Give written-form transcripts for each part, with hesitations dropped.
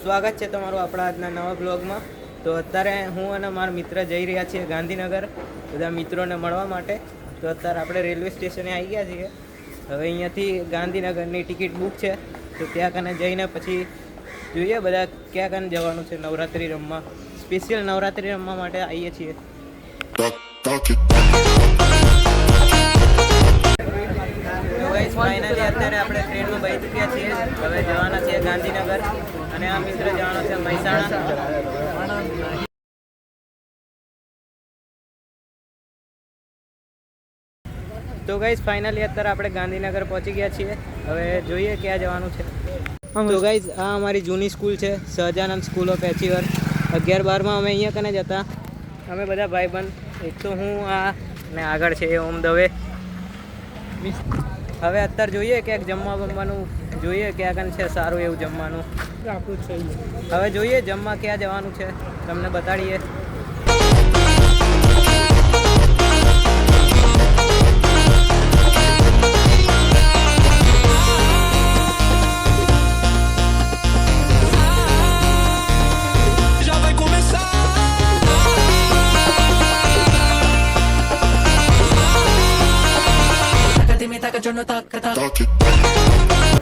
સ્વાગત છે તમારું આપણા આજના નવા બ્લોગમાં। તો અત્યારે હું અને મારા મિત્ર જઈ રહ્યા છીએ ગાંધીનગર બધા મિત્રોને મળવા માટે। તો અત્યારે આપણે રેલવે સ્ટેશને આવી ગયા છીએ। હવે અહીંયાથી ગાંધીનગરની ટિકિટ બુક છે, તો ત્યાં કને જઈને પછી જોઈએ બધા ક્યાં કને જવાનું છે નવરાત્રિ રમવા। સ્પેશિયલ નવરાત્રિ રમવા માટે આવીએ છીએ। ફાઇનલી અત્યારે આપણે ટ્રેનમાં બેસી ચૂક્યા છીએ। હવે જવાના છીએ ગાંધીનગર અને આ મિત્ર જવાનો છે મહેસાણા। તો ગાઈઝ ફાઇનલી અત્યારે આપણે ગાંધીનગર પહોંચી ગયા છીએ। હવે જોઈએ ક્યાં જવાનું છે। તો ગાઈઝ આ અમારી જૂની સ્કૂલ છે, સહજાનંદ સ્કૂલ ઓફ એચીવર। 11-12માં અમે અહીંયા કને જ હતા, અમે બધા ભાઈબંધ। એક તો હું આ ને આગળ છે ઓમ દવે। હવે અત્યારે જોઈએ ક્યાંક જમવા બમવાનું જોઈએ ક્યાં કને છે સારું એવું જમવાનું। હવે જોઈએ જમવા ક્યાં જવાનું છે, તમને બતાડીએ।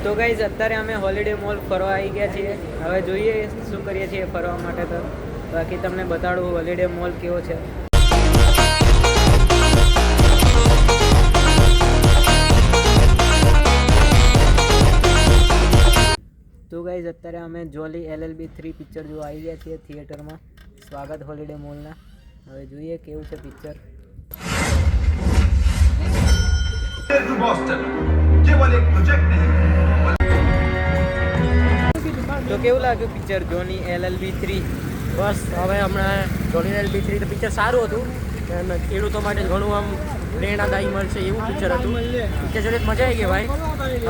તો ગાઈઝ અત્યારે અમે હોલિડે મોલ ફરવા આવી ગયા છીએ। હવે જોઈએ શું કરીએ છીએ ફરવા માટે। તો બાકી તમને બતાડું હોલિડે મોલ કેવો છે। તો ગાઈઝ અત્યારે અમે જોલી LLB 3 પિક્ચર જોવા આવી ગયા છીએ થિયેટરમાં। સ્વાગત હોલિડે મોલના। હવે જોઈએ કેવું છે પિક્ચર। તો કેવું લાગ્યું પિક્ચર જોની LLB 3? બસ હવે હમણાં જોની LLB 3 તો પિક્ચર સારું હતું અને ખેડૂતો માટે ઘણું આમ પ્રેરણાદાયી મળશે એવું પિક્ચર હતું। પિક્ચર જોડે મજા આવી ગઈ ભાઈ।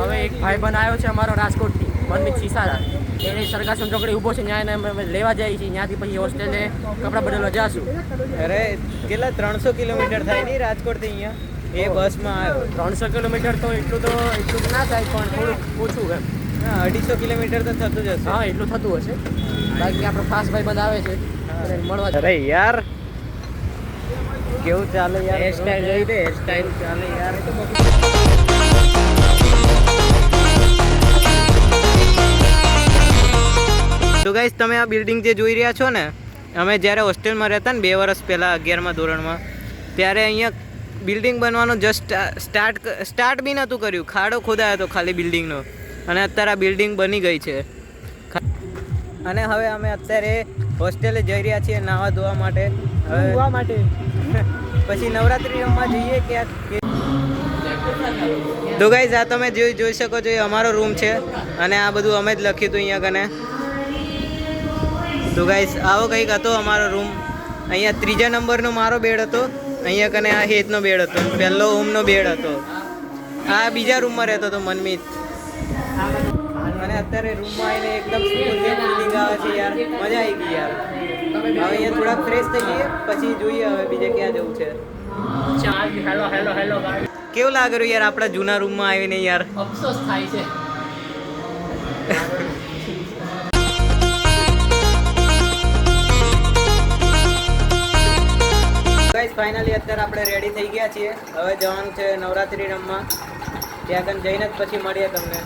હવે એક ભાઈબંધ આવ્યો છે અમારો રાજકોટથી, મનમીત સિસારા। એને સરકાસમ ચોકડી ઊભો છે, ત્યાં અમે લેવા જઈએ છીએ। ત્યાંથી પછી હોસ્ટેલે કપડાં બદલવા જઈશું। અરે કેટલા 300 કિલોમીટર થાય નહીં રાજકોટથી અહીંયા? એ બસમાં આવ્યો 300 કિલોમીટર તો એટલું તો ના થાય, પણ થોડુંક ઓછું એમ। 250 કિલોમીટર તો થતું જ હશે। હા એટલું થતું હશે। બાકી આપણો ખાસ ભાઈબંધ આવે છે એને મળવા। અરે યાર કેવું ચાલે યાર, હેર સ્ટાઈલ જોઈ દે, હેર સ્ટાઈલ ચાલે યાર। તો ગાઈસ તમે આ બિલ્ડિંગ જે જોઈ રહ્યા છો ને, અમે જ્યારે હોસ્ટેલમાં રહેતા ને 2 વર્ષ પહેલાં 11મા ધોરણમાં, ત્યારે અહીંયા બિલ્ડિંગ બનવાનું જસ્ટ સ્ટાર્ટ બી નહોતું કર્યું। ખાડો ખોદાયો હતો ખાલી બિલ્ડિંગનો, અને અત્યારે આ બિલ્ડિંગ બની ગઈ છે। અને હવે અમે અત્યારે હોસ્ટેલે જઈ રહ્યા છીએ નાહવા ધોવા માટે। પછી નવરાત્રિ રમવા જઈએ ક્યાંક। તો ગાઈઝ આ તમે જોઈ શકો છો, એ અમારો રૂમ છે અને આ બધું અમે જ લખ્યું હતું અહીંયા કને। તો ગાઈઝ આવો કંઈક હતો અમારો રૂમ। અહીંયા 3જા નંબરનો મારો બેડ હતો, અહીંયા કને આ હેતનો બેડ હતો, પહેલો ઓમનો બેડ હતો, આ બીજા રૂમમાં રહેતો હતો મનમીત। અને અત્યારે રૂમમાં આવીને એકદમ ફીલિંગ આવે છે યાર, મજા આવી ગઈ યાર। હવે અહીંયા થોડાક ફ્રેશ થઈ જઈએ પછી જોઈએ હવે બીજે ક્યાં જવું છે। હેલો હેલો હેલો કેવું લાગે રહ્યું યાર આપણા જૂના રૂમમાં આવીને યાર? અફસોસ થાય છે। ગાઈસ ફાઇનલી અત્યારે આપણે રેડી થઈ ગયા છીએ। હવે જવાનું છે નવરાત્રિ રમવા। ત્યાં કને જઈને જ પછી મળીએ તમને।